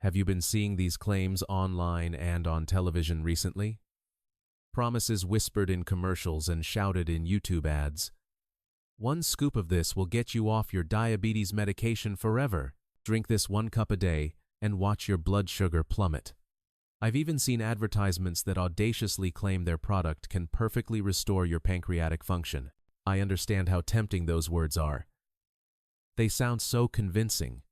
Have you been seeing these claims online and on television recently? Promises whispered in commercials and shouted in YouTube ads. One scoop of this will get you off your diabetes medication forever. Drink this 1 cup a day and watch your blood sugar plummet. I've even seen advertisements that audaciously claim their product can perfectly restore your pancreatic function. I understand how tempting those words are. They sound so convincing,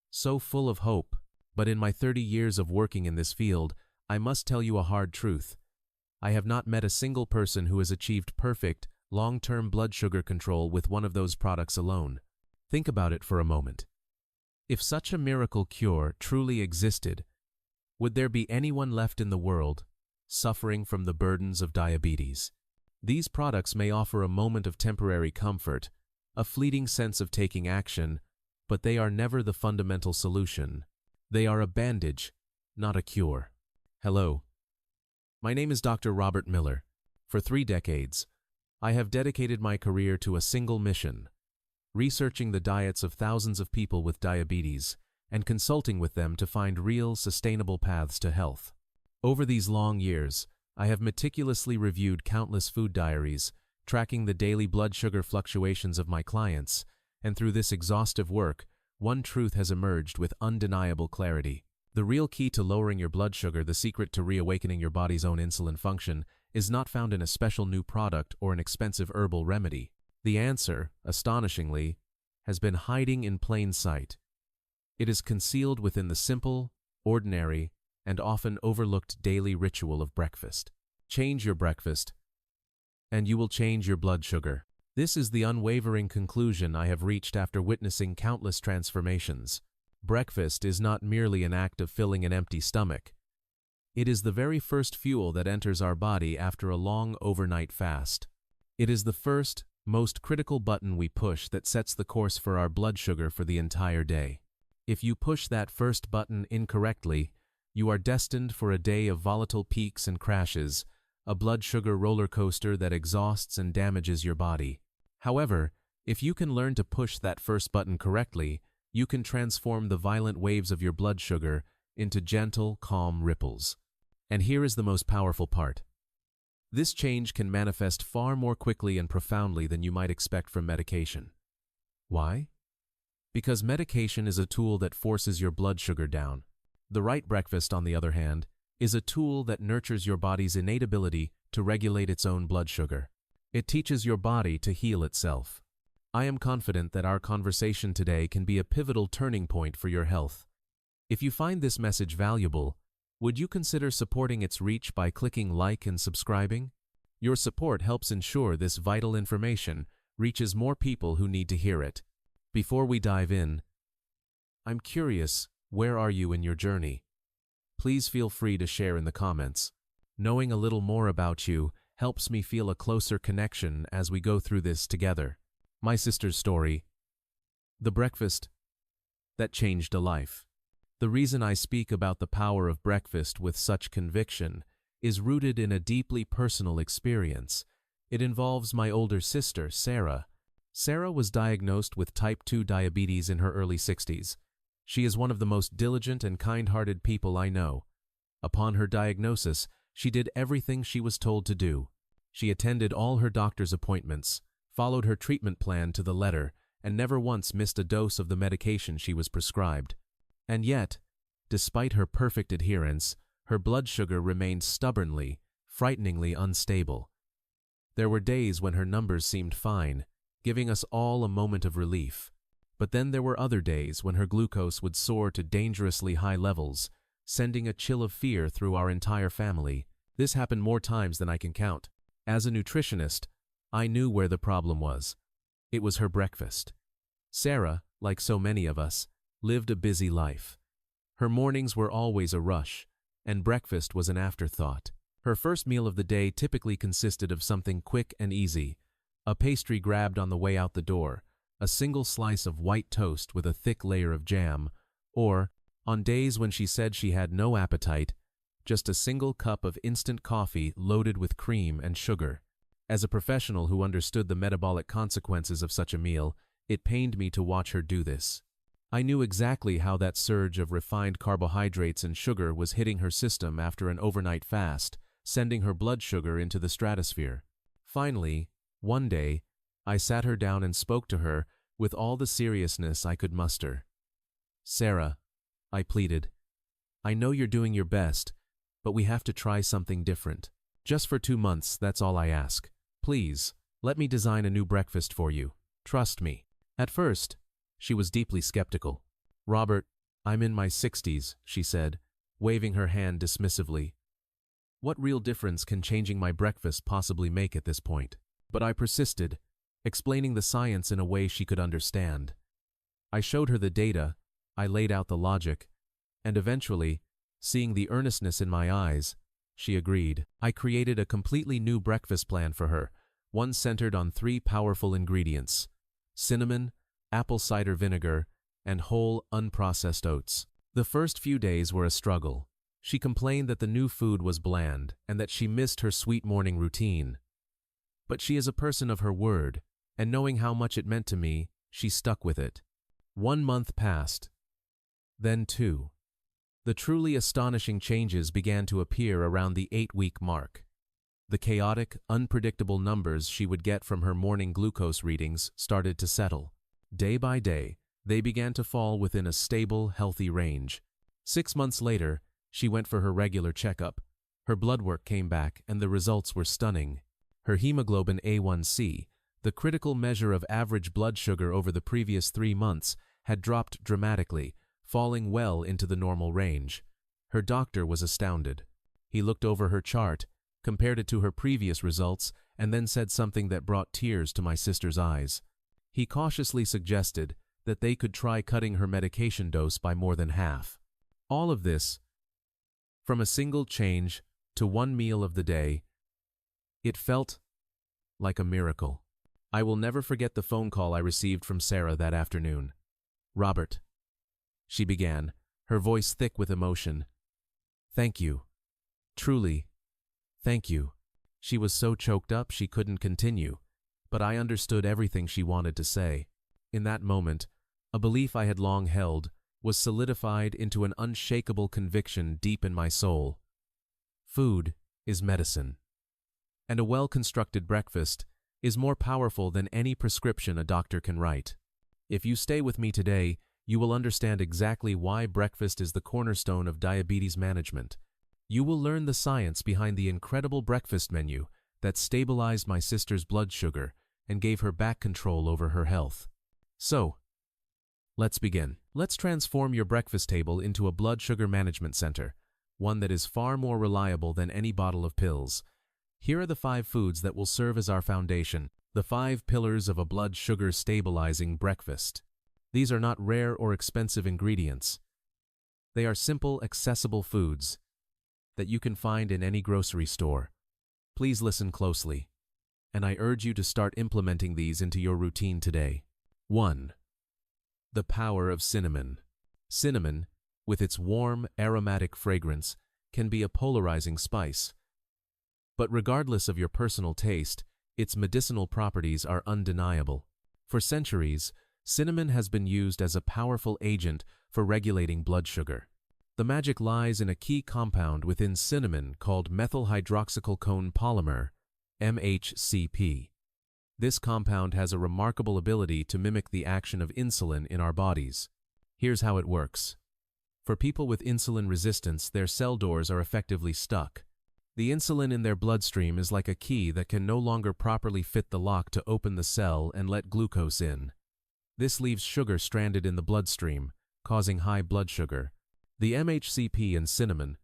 so full of hope, but in my 30 years of working in this field, I must tell you a hard truth. I have not met a single person who has achieved perfect, long-term blood sugar control with one of those products alone. Think about it for a moment. If such a miracle cure truly existed, would there be anyone left in the world suffering from the burdens of diabetes? These products may offer a moment of temporary comfort, a fleeting sense of taking action, but they are never the fundamental solution. They are a bandage, not a cure. Hello. My name is Dr. Robert Miller. For 3 decades, I have dedicated my career to a single mission: researching the diets of thousands of people with diabetes and consulting with them to find real, sustainable paths to health. Over these long years, I have meticulously reviewed countless food diaries, tracking the daily blood sugar fluctuations of my clients, and through this exhaustive work, one truth has emerged with undeniable clarity. The real key to lowering your blood sugar, the secret to reawakening your body's own insulin function, is not found in a special new product or an expensive herbal remedy. The answer, astonishingly, has been hiding in plain sight. It is concealed within the simple, ordinary, and often overlooked daily ritual of breakfast. Change your breakfast, and you will change your blood sugar. This is the unwavering conclusion I have reached after witnessing countless transformations. Breakfast is not merely an act of filling an empty stomach. It is the very first fuel that enters our body after a long overnight fast. It is the first, most critical button we push that sets the course for our blood sugar for the entire day. If you push that first button incorrectly, you are destined for a day of volatile peaks and crashes, a blood sugar roller coaster that exhausts and damages your body. However, if you can learn to push that first button correctly, you can transform the violent waves of your blood sugar into gentle, calm ripples. And here is the most powerful part. This change can manifest far more quickly and profoundly than you might expect from medication. Why? Because medication is a tool that forces your blood sugar down. The right breakfast, on the other hand, is a tool that nurtures your body's innate ability to regulate its own blood sugar. It teaches your body to heal itself. I am confident that our conversation today can be a pivotal turning point for your health. If you find this message valuable, would you consider supporting its reach by clicking like and subscribing? Your support helps ensure this vital information reaches more people who need to hear it. Before we dive in, I'm curious, where are you in your journey? Please feel free to share in the comments. Knowing a little more about you helps me feel a closer connection as we go through this together. My sister's story. The breakfast that changed a life. The reason I speak about the power of breakfast with such conviction is rooted in a deeply personal experience. It involves my older sister, Sarah. Sarah was diagnosed with type 2 diabetes in her early 60s. She is one of the most diligent and kind-hearted people I know. Upon her diagnosis, she did everything she was told to do. She attended all her doctor's appointments, followed her treatment plan to the letter, and never once missed a dose of the medication she was prescribed. And yet, despite her perfect adherence, her blood sugar remained stubbornly, frighteningly unstable. There were days when her numbers seemed fine, giving us all a moment of relief. But then there were other days when her glucose would soar to dangerously high levels, sending a chill of fear through our entire family. This happened more times than I can count. As a nutritionist, I knew where the problem was. It was her breakfast. Sarah, like so many of us, lived a busy life. Her mornings were always a rush, and breakfast was an afterthought. Her first meal of the day typically consisted of something quick and easy: a pastry grabbed on the way out the door, a single slice of white toast with a thick layer of jam, or, on days when she said she had no appetite, just a single cup of instant coffee loaded with cream and sugar. As a professional who understood the metabolic consequences of such a meal, it pained me to watch her do this. I knew exactly how that surge of refined carbohydrates and sugar was hitting her system after an overnight fast, sending her blood sugar into the stratosphere. Finally, one day, I sat her down and spoke to her with all the seriousness I could muster. "Sarah," I pleaded, "I know you're doing your best, but we have to try something different. Just for 2 months, that's all I ask. Please, let me design a new breakfast for you. Trust me." At first, she was deeply skeptical. "Robert, I'm in my 60s, she said, waving her hand dismissively. "What real difference can changing my breakfast possibly make at this point?" But I persisted, explaining the science in a way she could understand. I showed her the data, I laid out the logic, and eventually, seeing the earnestness in my eyes, she agreed. I created a completely new breakfast plan for her, one centered on 3 powerful ingredients: cinnamon, apple cider vinegar, and whole, unprocessed oats. The first few days were a struggle. She complained that the new food was bland and that she missed her sweet morning routine. But she is a person of her word, and knowing how much it meant to me, she stuck with it. 1 month passed. Then 2. The truly astonishing changes began to appear around the 8-week mark. The chaotic, unpredictable numbers she would get from her morning glucose readings started to settle. Day by day, they began to fall within a stable, healthy range. 6 months later, she went for her regular checkup. Her blood work came back, and the results were stunning. Her hemoglobin A1C, the critical measure of average blood sugar over the previous 3 months, had dropped dramatically, falling well into the normal range. Her doctor was astounded. He looked over her chart, compared it to her previous results, and then said something that brought tears to my sister's eyes. He cautiously suggested that they could try cutting her medication dose by more than half. All of this, from a single change to 1 meal of the day, it felt like a miracle. I will never forget the phone call I received from Sarah that afternoon. "Robert," she began, her voice thick with emotion. "Thank you. Truly, thank you." She was so choked up she couldn't continue, but I understood everything she wanted to say. In that moment, a belief I had long held was solidified into an unshakable conviction deep in my soul. Food is medicine, and a well-constructed breakfast is more powerful than any prescription a doctor can write. If you stay with me today, you will understand exactly why breakfast is the cornerstone of diabetes management. You will learn the science behind the incredible breakfast menu that stabilized my sister's blood sugar and gave her back control over her health. So, let's begin. Let's transform your breakfast table into a blood sugar management center, one that is far more reliable than any bottle of pills. Here are the 5 foods that will serve as our foundation, the 5 pillars of a blood sugar stabilizing breakfast. These are not rare or expensive ingredients. They are simple, accessible foods that you can find in any grocery store. Please listen closely, and I urge you to start implementing these into your routine today. 1. The power of cinnamon. Cinnamon, with its warm, aromatic fragrance, can be a polarizing spice. But regardless of your personal taste, its medicinal properties are undeniable. For centuries, cinnamon has been used as a powerful agent for regulating blood sugar. The magic lies in a key compound within cinnamon called methyl hydroxycholone polymer, MHCP. This compound has a remarkable ability to mimic the action of insulin in our bodies. Here's how it works. For people with insulin resistance, their cell doors are effectively stuck. The insulin in their bloodstream is like a key that can no longer properly fit the lock to open the cell and let glucose in. This leaves sugar stranded in the bloodstream, causing high blood sugar. The MHCP in cinnamon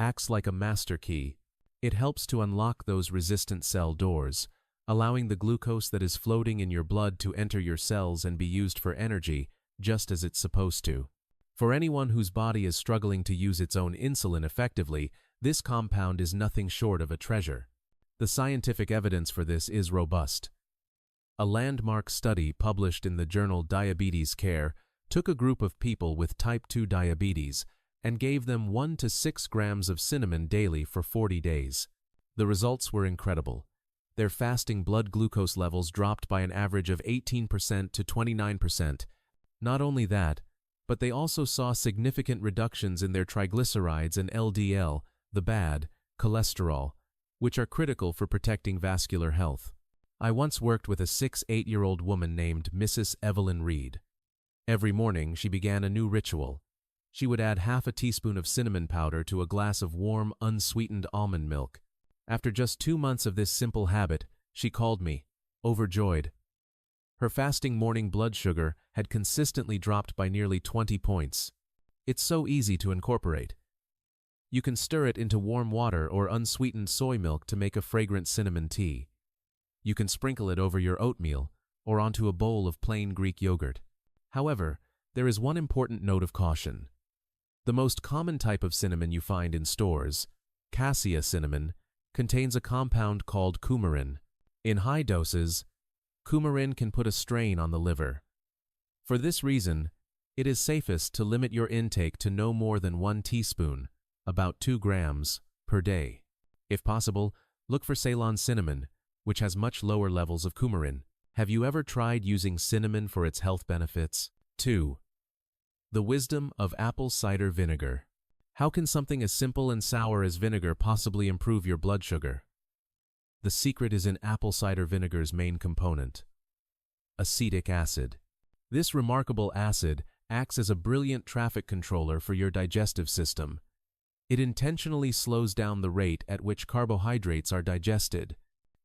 acts like a master key. It helps to unlock those resistant cell doors, allowing the glucose that is floating in your blood to enter your cells and be used for energy, just as it's supposed to. For anyone whose body is struggling to use its own insulin effectively, this compound is nothing short of a treasure. The scientific evidence for this is robust. A landmark study published in the journal Diabetes Care took a group of people with type 2 diabetes and gave them 1 to 6 grams of cinnamon daily for 40 days. The results were incredible. Their fasting blood glucose levels dropped by an average of 18% to 29%, Not only that, but they also saw significant reductions in their triglycerides and LDL, the bad, cholesterol, which are critical for protecting vascular health. I once worked with a 6-8-year-old woman named Mrs. Evelyn Reed. Every morning, she began a new ritual. She would add half a teaspoon of cinnamon powder to a glass of warm, unsweetened almond milk. After just 2 months of this simple habit, she called me, overjoyed. Her fasting morning blood sugar had consistently dropped by nearly 20 points. It's so easy to incorporate. You can stir it into warm water or unsweetened soy milk to make a fragrant cinnamon tea. You can sprinkle it over your oatmeal or onto a bowl of plain Greek yogurt. However, there is one important note of caution. The most common type of cinnamon you find in stores, cassia cinnamon, contains a compound called coumarin. In high doses, coumarin can put a strain on the liver. For this reason, it is safest to limit your intake to no more than 1 teaspoon, about 2 grams, per day. If possible, look for Ceylon cinnamon, which has much lower levels of coumarin. Have you ever tried using cinnamon for its health benefits? 2. The wisdom of apple cider vinegar. How can something as simple and sour as vinegar possibly improve your blood sugar? The secret is in apple cider vinegar's main component, acetic acid. This remarkable acid acts as a brilliant traffic controller for your digestive system. It intentionally slows down the rate at which carbohydrates are digested.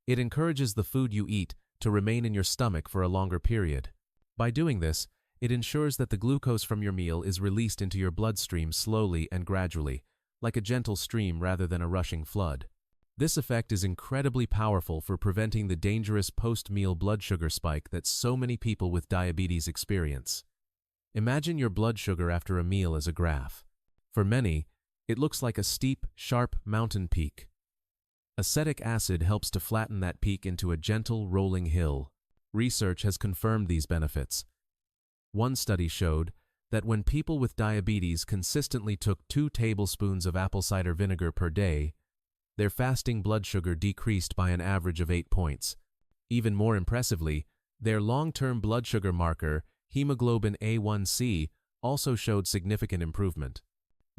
It encourages the food you eat to remain in your stomach for a longer period. By doing this, it ensures that the glucose from your meal is released into your bloodstream slowly and gradually, like a gentle stream rather than a rushing flood. This effect is incredibly powerful for preventing the dangerous post-meal blood sugar spike that so many people with diabetes experience. Imagine your blood sugar after a meal as a graph. For many, it looks like a steep, sharp mountain peak. Acetic acid helps to flatten that peak into a gentle, rolling hill. Research has confirmed these benefits. One study showed that when people with diabetes consistently took 2 tablespoons of apple cider vinegar per day, their fasting blood sugar decreased by an average of 8 points. Even more impressively, their long-term blood sugar marker, hemoglobin A1C, also showed significant improvement.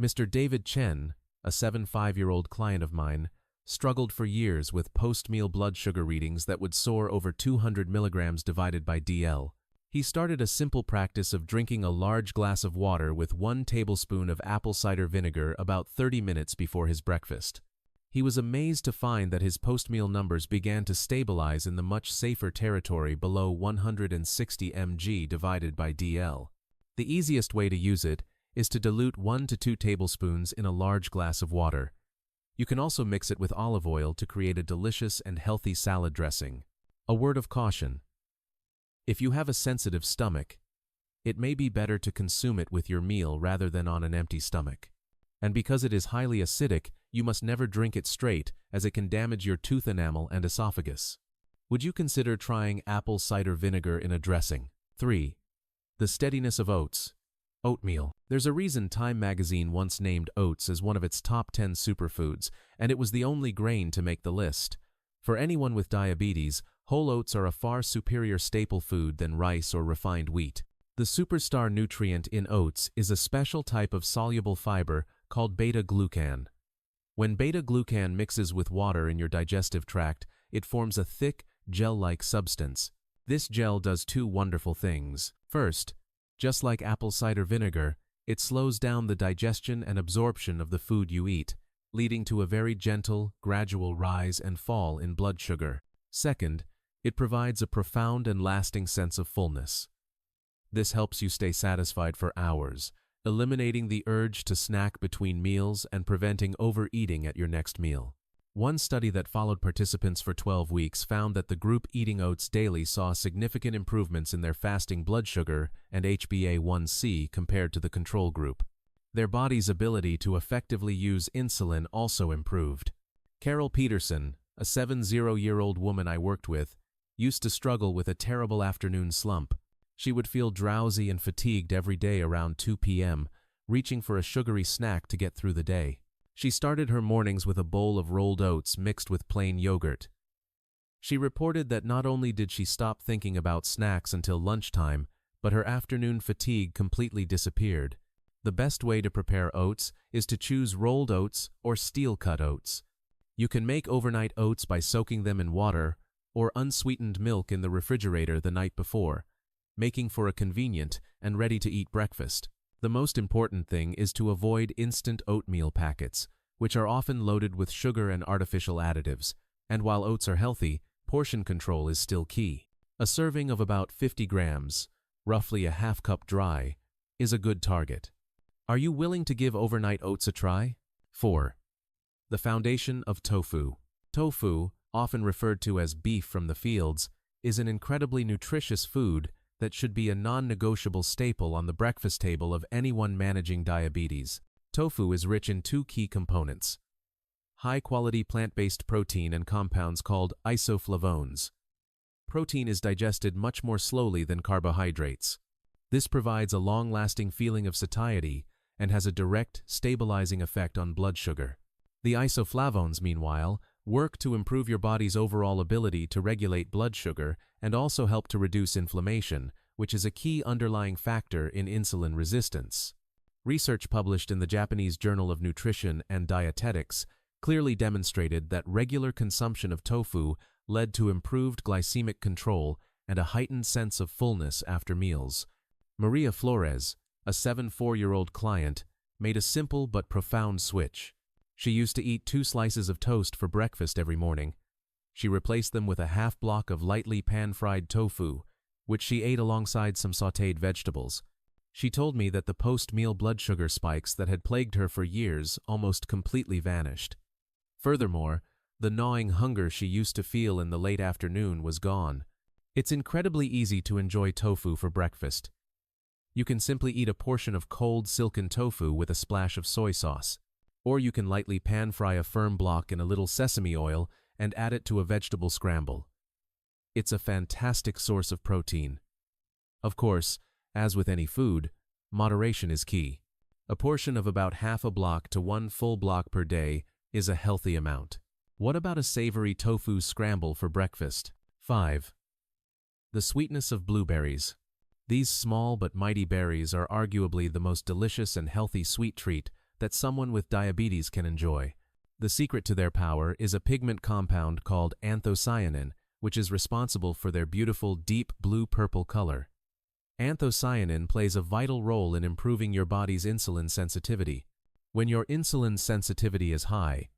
Mr. David Chen, a 75-year-old client of mine, struggled for years with post-meal blood sugar readings that would soar over 200 milligrams divided by DL. He started a simple practice of drinking a large glass of water with 1 tablespoon of apple cider vinegar about 30 minutes before his breakfast. He was amazed to find that his post-meal numbers began to stabilize in the much safer territory below 160 mg divided by DL. The easiest way to use it is to dilute 1 to 2 tablespoons in a large glass of water. You can also mix it with olive oil to create a delicious and healthy salad dressing. A word of caution. If you have a sensitive stomach, it may be better to consume it with your meal rather than on an empty stomach. And because it is highly acidic, you must never drink it straight, as it can damage your tooth enamel and esophagus. Would you consider trying apple cider vinegar in a dressing? 3. The steadiness of oats. Oatmeal. There's a reason Time magazine once named oats as one of its top 10 superfoods, and it was the only grain to make the list. For anyone with diabetes, whole oats are a far superior staple food than rice or refined wheat. The superstar nutrient in oats is a special type of soluble fiber called beta-glucan. When beta-glucan mixes with water in your digestive tract, it forms a thick, gel-like substance. This gel does 2 wonderful things. First, just like apple cider vinegar, it slows down the digestion and absorption of the food you eat, leading to a very gentle, gradual rise and fall in blood sugar. Second, it provides a profound and lasting sense of fullness. This helps you stay satisfied for hours, eliminating the urge to snack between meals and preventing overeating at your next meal. One study that followed participants for 12 weeks found that the group eating oats daily saw significant improvements in their fasting blood sugar and HbA1c compared to the control group. Their body's ability to effectively use insulin also improved. Carol Peterson, a 70-year-old woman I worked with, used to struggle with a terrible afternoon slump. She would feel drowsy and fatigued every day around 2 p.m., reaching for a sugary snack to get through the day. She started her mornings with a bowl of rolled oats mixed with plain yogurt. She reported that not only did she stop thinking about snacks until lunchtime, but her afternoon fatigue completely disappeared. The best way to prepare oats is to choose rolled oats or steel-cut oats. You can make overnight oats by soaking them in water or unsweetened milk in the refrigerator the night before, making for a convenient and ready-to-eat breakfast. The most important thing is to avoid instant oatmeal packets, which are often loaded with sugar and artificial additives, and while oats are healthy, portion control is still key. A serving of about 50 grams, roughly a half cup dry, is a good target. Are you willing to give overnight oats a try? 4. The foundation of tofu. Tofu, often referred to as beef from the fields, is an incredibly nutritious food that should be a non-negotiable staple on the breakfast table of anyone managing diabetes. Tofu is rich in two key components: high-quality plant-based protein and compounds called isoflavones. Protein is digested much more slowly than carbohydrates. This provides a long-lasting feeling of satiety and has a direct, stabilizing effect on blood sugar. The isoflavones, meanwhile, work to improve your body's overall ability to regulate blood sugar and also help to reduce inflammation, which is a key underlying factor in insulin resistance. Research published in the Japanese Journal of Nutrition and Dietetics clearly demonstrated that regular consumption of tofu led to improved glycemic control and a heightened sense of fullness after meals. Maria Flores, a 74-year-old client, made a simple but profound switch. She used to eat 2 slices of toast for breakfast every morning. She replaced them with a half block of lightly pan-fried tofu, which she ate alongside some sautéed vegetables. She told me that the post-meal blood sugar spikes that had plagued her for years almost completely vanished. Furthermore, the gnawing hunger she used to feel in the late afternoon was gone. It's incredibly easy to enjoy tofu for breakfast. You can simply eat a portion of cold silken tofu with a splash of soy sauce. Or you can lightly pan-fry a firm block in a little sesame oil and add it to a vegetable scramble. It's a fantastic source of protein. Of course, as with any food, moderation is key. A portion of about half a block to 1 full block per day is a healthy amount. What about a savory tofu scramble for breakfast? 5. The sweetness of blueberries. These small but mighty berries are arguably the most delicious and healthy sweet treat that someone with diabetes can enjoy. The secret to their power is a pigment compound called anthocyanin, which is responsible for their beautiful deep blue-purple color. Anthocyanin plays a vital role in improving your body's insulin sensitivity. When your insulin sensitivity is high,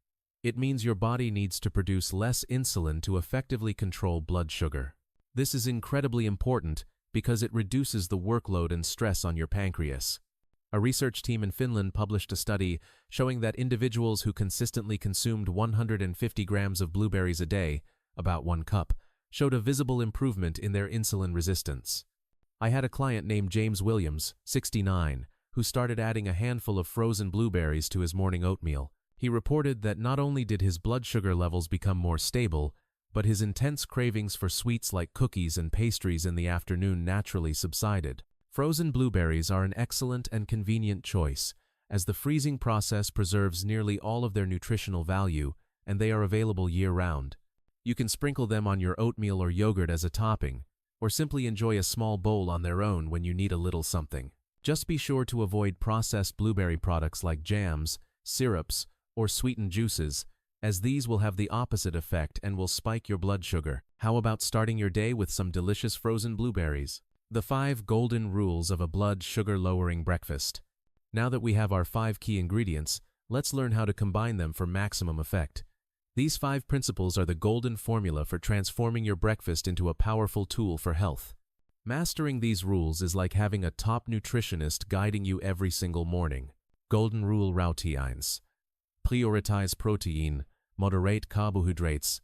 it means your body needs to produce less insulin to effectively control blood sugar. This is incredibly important because it reduces the workload and stress on your pancreas. A research team in Finland published a study showing that individuals who consistently consumed 150 grams of blueberries a day, about 1 cup, showed a visible improvement in their insulin resistance. I had a client named James Williams, 69, who started adding a handful of frozen blueberries to his morning oatmeal. He reported that not only did his blood sugar levels become more stable, but his intense cravings for sweets like cookies and pastries in the afternoon naturally subsided. Frozen blueberries are an excellent and convenient choice, as the freezing process preserves nearly all of their nutritional value, and they are available year-round. You can sprinkle them on your oatmeal or yogurt as a topping, or simply enjoy a small bowl on their own when you need a little something. Just be sure to avoid processed blueberry products like jams, syrups, or sweetened juices, as these will have the opposite effect and will spike your blood sugar. How about starting your day with some delicious frozen blueberries? The 5 golden rules of a blood sugar-lowering breakfast. Now that we have our 5 key ingredients, let's learn how to combine them for maximum effect. These 5 principles are the golden formula for transforming your breakfast into a powerful tool for health. Mastering these rules is like having a top nutritionist guiding you every single morning. Golden Rule Routines. Prioritize protein, moderate carbohydrates.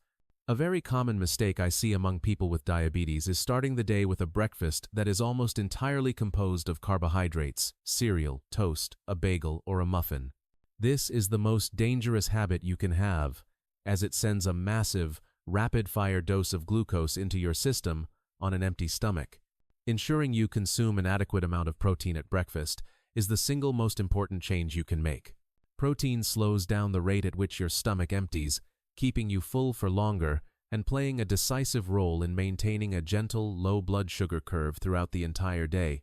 A very common mistake I see among people with diabetes is starting the day with a breakfast that is almost entirely composed of carbohydrates, cereal, toast, a bagel, or a muffin. This is the most dangerous habit you can have, as it sends a massive, rapid-fire dose of glucose into your system on an empty stomach. Ensuring you consume an adequate amount of protein at breakfast is the single most important change you can make. Protein slows down the rate at which your stomach empties, keeping you full for longer and playing a decisive role in maintaining a gentle, low blood sugar curve throughout the entire day.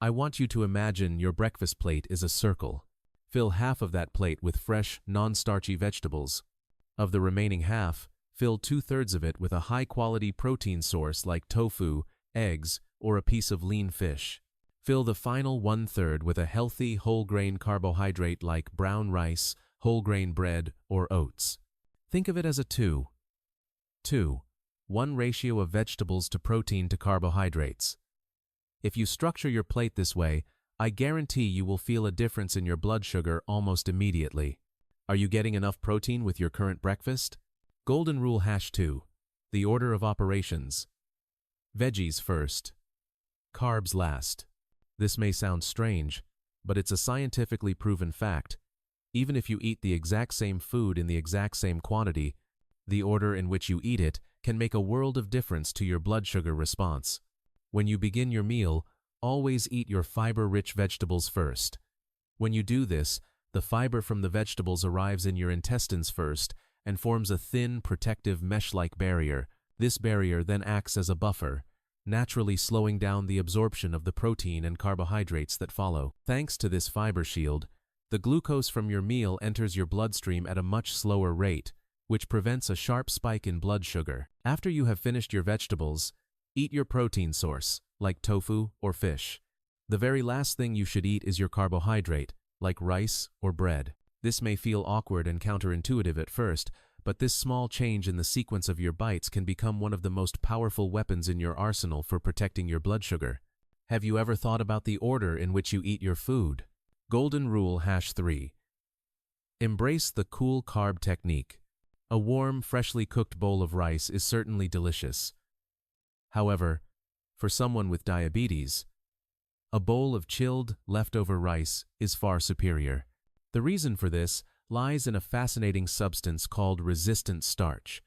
I want you to imagine your breakfast plate is a circle. Fill half of that plate with fresh, non-starchy vegetables. Of the remaining half, fill 2/3 of it with a high-quality protein source like tofu, eggs, or a piece of lean fish. Fill the final 1/3 with a healthy, whole-grain carbohydrate like brown rice, whole-grain bread, or oats. Think of it as a 2:1 ratio of vegetables to protein to carbohydrates. If you structure your plate this way, I guarantee you will feel a difference in your blood sugar almost immediately. Are you getting enough protein with your current breakfast? Golden Rule #2. The order of operations. Veggies first. Carbs last. This may sound strange, but it's a scientifically proven fact. Even if you eat the exact same food in the exact same quantity, the order in which you eat it can make a world of difference to your blood sugar response. When you begin your meal, always eat your fiber-rich vegetables first. When you do this, the fiber from the vegetables arrives in your intestines first and forms a thin, protective mesh-like barrier. This barrier then acts as a buffer, naturally slowing down the absorption of the protein and carbohydrates that follow. Thanks to this fiber shield, the glucose from your meal enters your bloodstream at a much slower rate, which prevents a sharp spike in blood sugar. After you have finished your vegetables, eat your protein source, like tofu or fish. The very last thing you should eat is your carbohydrate, like rice or bread. This may feel awkward and counterintuitive at first, but this small change in the sequence of your bites can become one of the most powerful weapons in your arsenal for protecting your blood sugar. Have you ever thought about the order in which you eat your food? Golden Rule #3. Embrace the cool carb technique. A warm, freshly cooked bowl of rice is certainly delicious. However, for someone with diabetes, a bowl of chilled, leftover rice is far superior. The reason for this lies in a fascinating substance called resistant starch.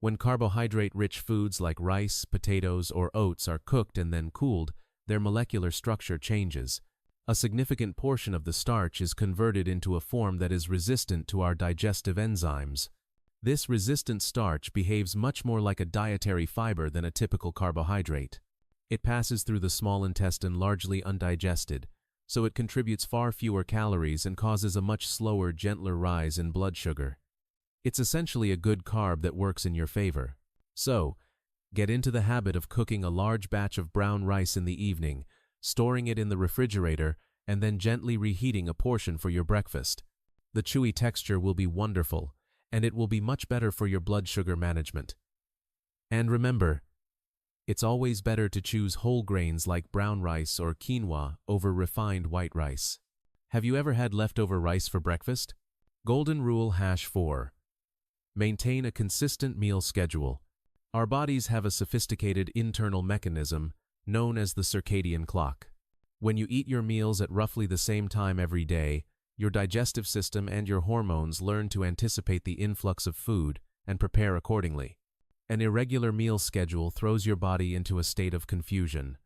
When carbohydrate-rich foods like rice, potatoes, or oats are cooked and then cooled, their molecular structure changes. A significant portion of the starch is converted into a form that is resistant to our digestive enzymes. This resistant starch behaves much more like a dietary fiber than a typical carbohydrate. It passes through the small intestine largely undigested, so it contributes far fewer calories and causes a much slower, gentler rise in blood sugar. It's essentially a good carb that works in your favor. So, get into the habit of cooking a large batch of brown rice in the evening, storing it in the refrigerator, and then gently reheating a portion for your breakfast. The chewy texture will be wonderful, and it will be much better for your blood sugar management. And remember, it's always better to choose whole grains like brown rice or quinoa over refined white rice. Have you ever had leftover rice for breakfast? Golden Rule #4. Maintain a consistent meal schedule. Our bodies have a sophisticated internal mechanism known as the circadian clock. When you eat your meals at roughly the same time every day, your digestive system and your hormones learn to anticipate the influx of food and prepare accordingly. An irregular meal schedule throws your body into a state of confusion.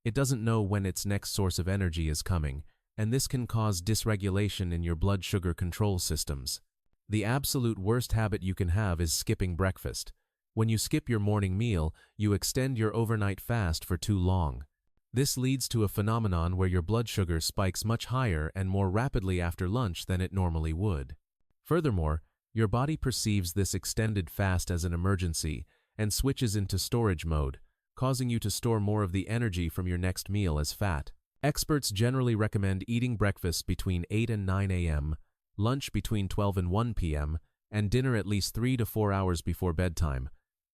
It doesn't know when its next source of energy is coming, and this can cause dysregulation in your blood sugar control systems. The absolute worst habit you can have is skipping breakfast. When you skip your morning meal, you extend your overnight fast for too long. This leads to a phenomenon where your blood sugar spikes much higher and more rapidly after lunch than it normally would. Furthermore, your body perceives this extended fast as an emergency and switches into storage mode, causing you to store more of the energy from your next meal as fat. Experts generally recommend eating breakfast between 8 and 9 a.m., lunch between 12 and 1 p.m., and dinner at least 3 to 4 hours before bedtime,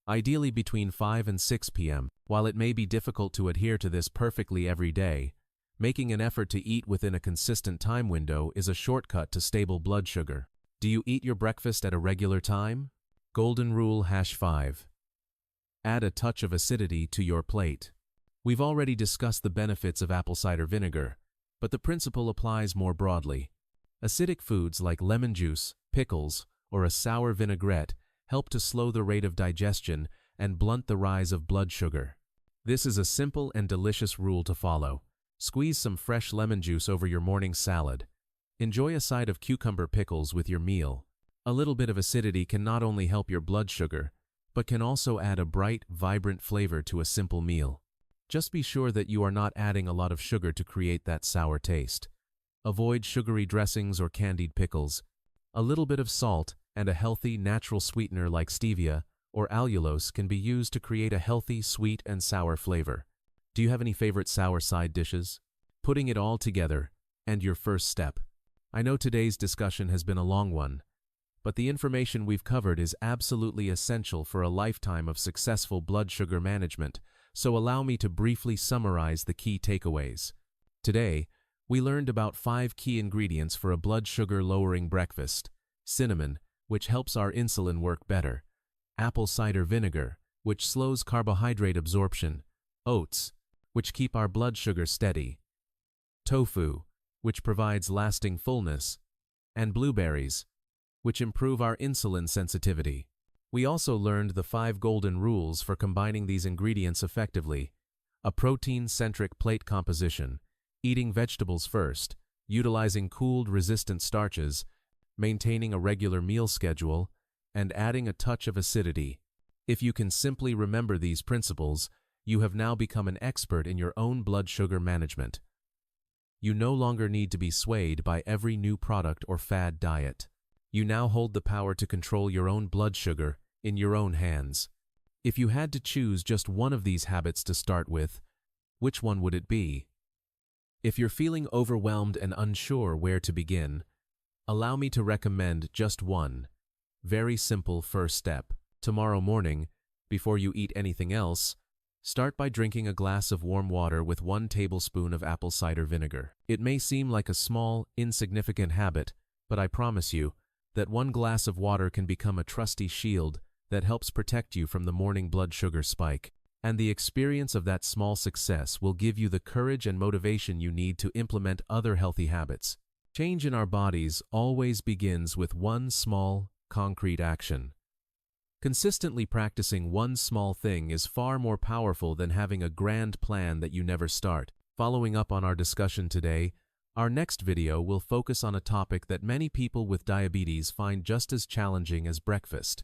ideally between 5 and 6 p.m. While it may be difficult to adhere to this perfectly every day, making an effort to eat within a consistent time window is a shortcut to stable blood sugar. Do you eat your breakfast at a regular time? Golden Rule #5. Add a touch of acidity to your plate. We've already discussed the benefits of apple cider vinegar, but the principle applies more broadly. Acidic foods like lemon juice, pickles, or a sour vinaigrette help to slow the rate of digestion and blunt the rise of blood sugar. This is a simple and delicious rule to follow. Squeeze some fresh lemon juice over your morning salad. Enjoy a side of cucumber pickles with your meal. A little bit of acidity can not only help your blood sugar, but can also add a bright, vibrant flavor to a simple meal. Just be sure that you are not adding a lot of sugar to create that sour taste. Avoid sugary dressings or candied pickles. A little bit of salt and a healthy, natural sweetener like stevia or allulose can be used to create a healthy, sweet, and sour flavor. Do you have any favorite sour side dishes? Putting it all together, and your first step. I know today's discussion has been a long one, but the information we've covered is absolutely essential for a lifetime of successful blood sugar management, so allow me to briefly summarize the key takeaways. Today, we learned about 5 key ingredients for a blood sugar-lowering breakfast: cinnamon, which helps our insulin work better; apple cider vinegar, which slows carbohydrate absorption; oats, which keep our blood sugar steady; tofu, which provides lasting fullness; and blueberries, which improve our insulin sensitivity. We also learned the 5 golden rules for combining these ingredients effectively: a protein-centric plate composition, eating vegetables first, utilizing cooled resistant starches, maintaining a regular meal schedule, and adding a touch of acidity. If you can simply remember these principles, you have now become an expert in your own blood sugar management. You no longer need to be swayed by every new product or fad diet. You now hold the power to control your own blood sugar in your own hands. If you had to choose just one of these habits to start with, which one would it be? If you're feeling overwhelmed and unsure where to begin, allow me to recommend just one very simple first step. Tomorrow morning, before you eat anything else, start by drinking a glass of warm water with 1 tablespoon of apple cider vinegar. It may seem like a small, insignificant habit, but I promise you that 1 glass of water can become a trusty shield that helps protect you from the morning blood sugar spike. And the experience of that small success will give you the courage and motivation you need to implement other healthy habits. Change in our bodies always begins with one small, concrete action. Consistently practicing one small thing is far more powerful than having a grand plan that you never start. Following up on our discussion today, our next video will focus on a topic that many people with diabetes find just as challenging as breakfast: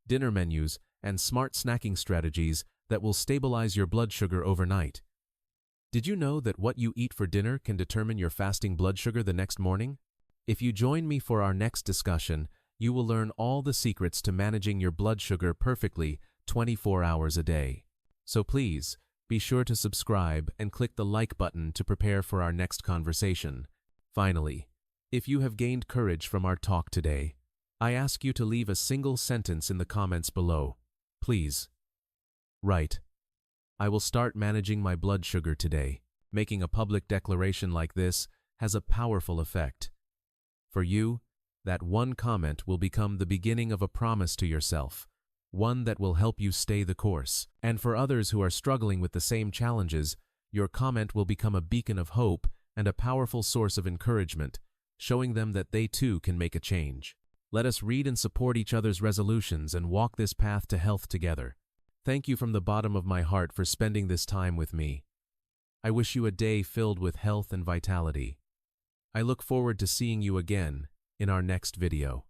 dinner menus and smart snacking strategies that will stabilize your blood sugar overnight. Did you know that what you eat for dinner can determine your fasting blood sugar the next morning? If you join me for our next discussion, you will learn all the secrets to managing your blood sugar perfectly 24 hours a day. So please, be sure to subscribe and click the like button to prepare for our next conversation. Finally, if you have gained courage from our talk today, I ask you to leave a single sentence in the comments below. Please. Write, "I will start managing my blood sugar today." Making a public declaration like this has a powerful effect. For you, that one comment will become the beginning of a promise to yourself, one that will help you stay the course. And for others who are struggling with the same challenges, your comment will become a beacon of hope and a powerful source of encouragement, showing them that they too can make a change. Let us read and support each other's resolutions and walk this path to health together. Thank you from the bottom of my heart for spending this time with me. I wish you a day filled with health and vitality. I look forward to seeing you again in our next video.